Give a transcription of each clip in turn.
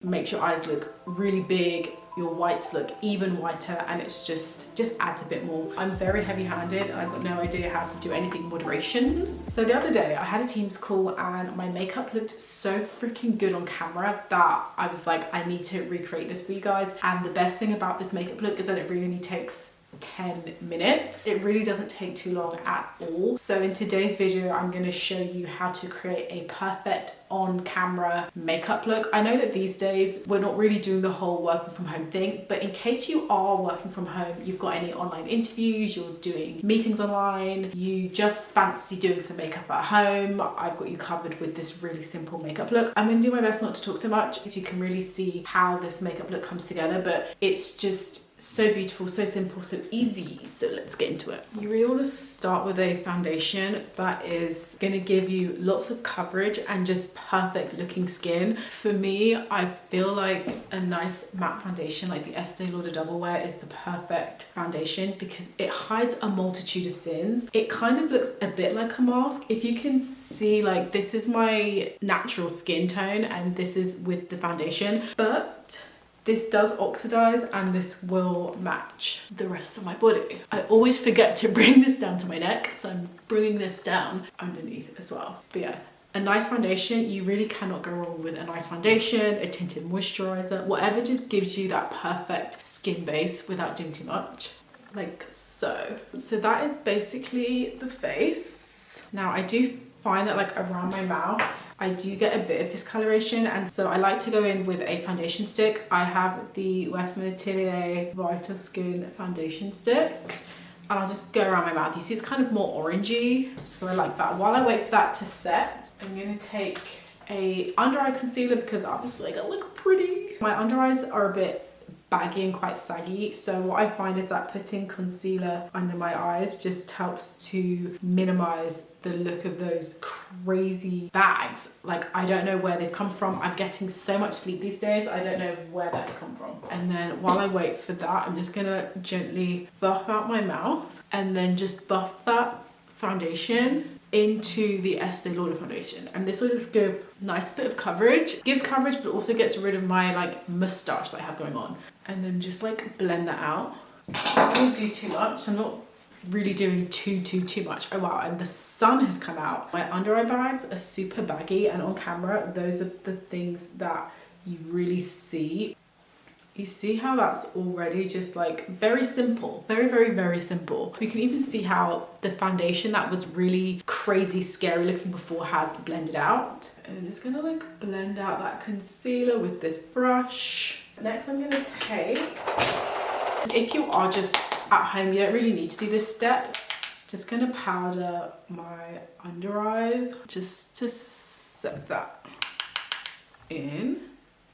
makes your eyes look really big, your whites look even whiter, and it's just adds a bit more. I'm very heavy-handed and I've got no idea how to do anything in moderation. So the other day I had a Teams call and my makeup looked so freaking good on camera that I was like, I need to recreate this for you guys. And the best thing about this makeup look is that it really only takes 10 minutes. It really doesn't take too long at all. So in today's video, I'm going to show you how to create a perfect on-camera makeup look. I know that these days we're not really doing the whole working from home thing, but in case you are working from home, you've got any online interviews, you're doing meetings online, you just fancy doing some makeup at home, I've got you covered with this really simple makeup look. I'm going to do my best not to talk so much so you can really see how this makeup look comes together, but it's just so beautiful, so simple, so easy. So let's get into it. You really want to start with a foundation that is going to give you lots of coverage and just perfect looking skin. For me, I feel like a nice matte foundation like the Estee Lauder Double Wear is the perfect foundation because it hides a multitude of sins. It kind of looks a bit like a mask. If you can see, like, this is my natural skin tone and this is with the foundation, but this does oxidize and this will match the rest of my body. I always forget to bring this down to my neck, so I'm bringing this down underneath as well. But yeah, a nice foundation, you really cannot go wrong with a nice foundation, a tinted moisturizer, whatever just gives you that perfect skin base without doing too much, like so. So that is basically the face. Now I do find that like around my mouth I do get a bit of discoloration, and so I like to go in with a foundation stick. I have the Westman Atelier Vital Skin foundation stick and I'll just go around my mouth. You see it's kind of more orangey, so I like that. While I wait for that to set, I'm going to take a under eye concealer because obviously I gotta look pretty. My under eyes are a bit baggy and quite saggy, so what I find is that putting concealer under my eyes just helps to minimize the look of those crazy bags. Like, I don't know where they've come from. I'm getting so much sleep these days, I don't know where that's come from. And then while I wait for that, I'm just gonna gently buff out my mouth and then just buff that foundation into the Estee Lauder foundation, and this will just give a nice bit of coverage. Gives coverage but also gets rid of my like mustache that I have going on, and then just like blend that out. I don't do too much. I'm not really doing too much. Oh wow, and the sun has come out. My under eye bags are super baggy, and on camera those are the things that you really see. You see how that's already just like very simple, very simple. You can even see how the foundation that was really crazy scary looking before has blended out. And I'm just gonna like blend out that concealer with this brush. Next I'm gonna take, if you are just at home, you don't really need to do this step. Just gonna powder my under eyes just to set that in.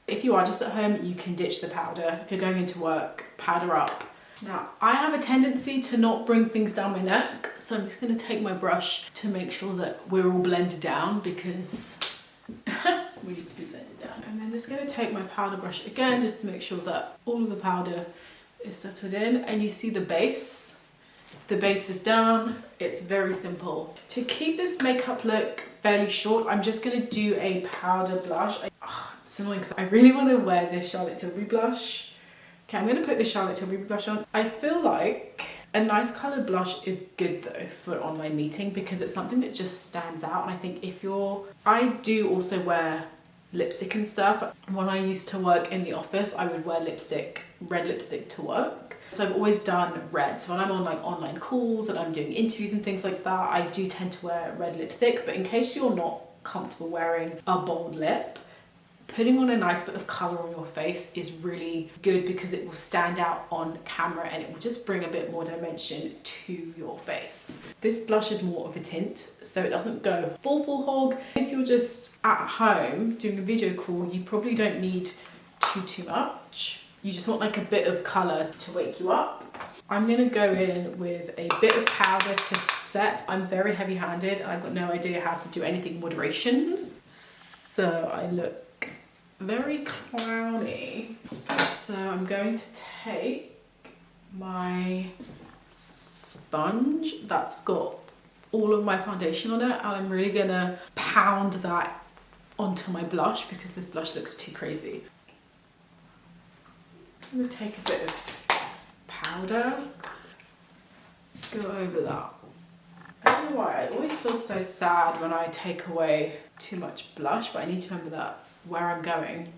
If you are just at home, you can ditch the powder. If you're going into work, powder up. Now, I have a tendency to not bring things down my neck, so I'm just gonna take my brush to make sure that we're all blended down because we need to be blended down. And then just gonna take my powder brush again, just to make sure that all of the powder is settled in. And you see the base. The base is down. It's very simple. To keep this makeup look fairly short, I'm just gonna do a powder blush. It's annoying because I really want to wear this Charlotte Tilbury blush. Okay, I'm going to put this Charlotte Tilbury blush on. I feel like a nice coloured blush is good though for online meeting because it's something that just stands out. And I think if you're... I do also wear lipstick and stuff. When I used to work in the office, I would wear lipstick, red lipstick to work. So I've always done red. So when I'm on like online calls and I'm doing interviews and things like that, I do tend to wear red lipstick. But in case you're not comfortable wearing a bold lip, putting on a nice bit of colour on your face is really good because it will stand out on camera and it will just bring a bit more dimension to your face. This blush is more of a tint, so it doesn't go full hog. If you're just at home doing a video call, you probably don't need too much. You just want like a bit of colour to wake you up. I'm going to go in with a bit of powder to set. I'm very heavy-handed and I've got no idea how to do anything in moderation. So I look very clowny. So I'm going to take my sponge that's got all of my foundation on it and I'm really gonna pound that onto my blush because this blush looks too crazy. I'm gonna take a bit of powder, go over that. I don't know why, I always feel so sad when I take away too much blush, but I need to remember that where I'm going,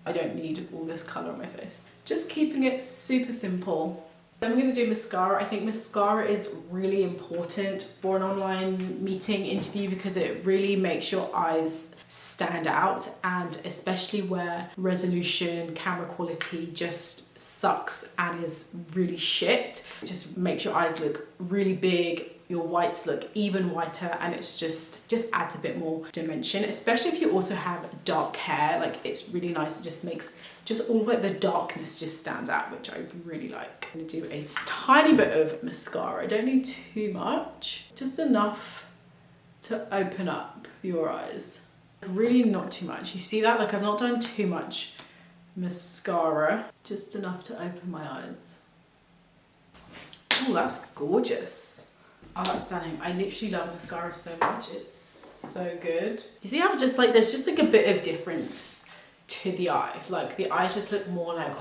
I don't need all this colour on my face. Just keeping it super simple. Then I'm going to do mascara. I think mascara is really important for an online meeting interview because it really makes your eyes stand out, and especially where resolution, camera quality just sucks and is really shit. It just makes your eyes look really big, your whites look even whiter, and it's just adds a bit more dimension, especially if you also have dark hair. Like, it's really nice. It just makes just all of like the darkness just stands out, which I really like. I'm gonna do a tiny bit of mascara. I don't need too much, just enough to open up your eyes. Really not too much. You see that? Like, I've not done too much mascara, just enough to open my eyes. Oh, that's gorgeous. Oh, that's stunning. I literally love mascara so much. It's so good. You see how just like there's just like a bit of difference to the eye. Like, the eyes just look more like,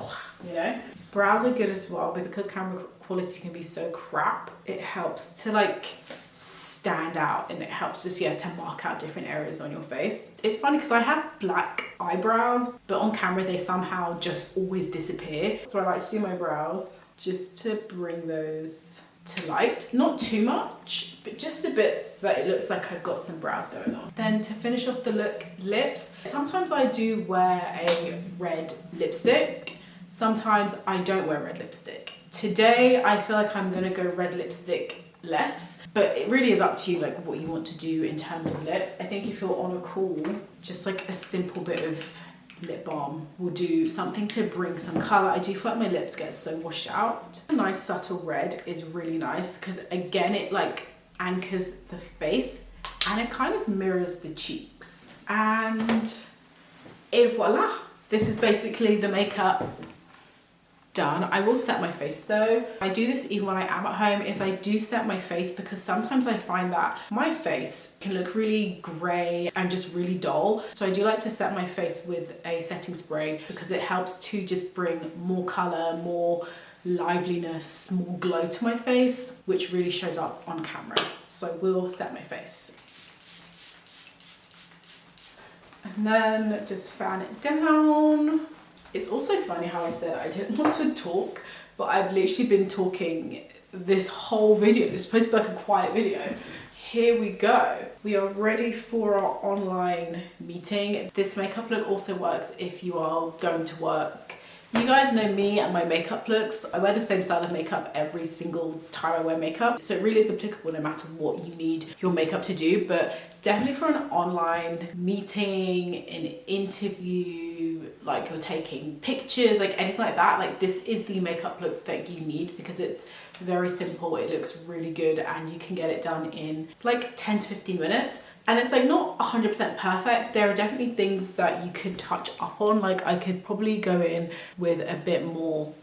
you know. Brows are good as well, but because camera quality can be so crap, it helps to like stand out, and it helps just, yeah, to mark out different areas on your face. It's funny because I have black eyebrows, but on camera they somehow just always disappear. So I like to do my brows just to bring those to light. Not too much, but just a bit so that it looks like I've got some brows going on. Then to finish off the look, lips. Sometimes I do wear a red lipstick. Sometimes I don't wear red lipstick. Today I feel like I'm gonna go red lipstick less, but it really is up to you, like what you want to do in terms of lips. I think if you're on a call, just like a simple bit of lip balm will do something to bring some colour. I do feel like my lips get so washed out. A nice subtle red is really nice because, again, it like anchors the face and it kind of mirrors the cheeks. And et voila! This is basically the makeup done. I will set my face though. I do this even when I am at home, is I do set my face because sometimes I find that my face can look really grey and just really dull. So I do like to set my face with a setting spray because it helps to just bring more colour, more liveliness, more glow to my face, which really shows up on camera. So I will set my face. And then just fan it down. It's also funny how I said I didn't want to talk, but I've literally been talking this whole video. It's supposed to be like a quiet video. Here we go. We are ready for our online meeting. This makeup look also works if you are going to work. You guys know me and my makeup looks. I wear the same style of makeup every single time I wear makeup. So it really is applicable no matter what you need your makeup to do, but definitely for an online meeting, an interview, like you're taking pictures, like anything like that, like this is the makeup look that you need because it's very simple, it looks really good, and you can get it done in like 10 to 15 minutes. And it's like not 100% perfect. There are definitely things that you could touch up on. Like I could probably go in with a bit more,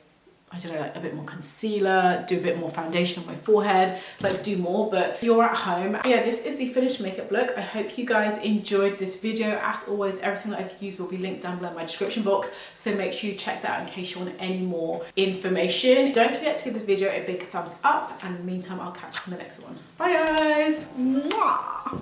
I don't know, like a bit more concealer, do a bit more foundation on my forehead, like do more, but you're at home. Yeah, this is the finished makeup look. I hope you guys enjoyed this video. As always, everything that I've used will be linked down below in my description box, so make sure you check that out in case you want any more information. Don't forget to give this video a big thumbs up, and in the meantime, I'll catch you in the next one. Bye guys! Mwah!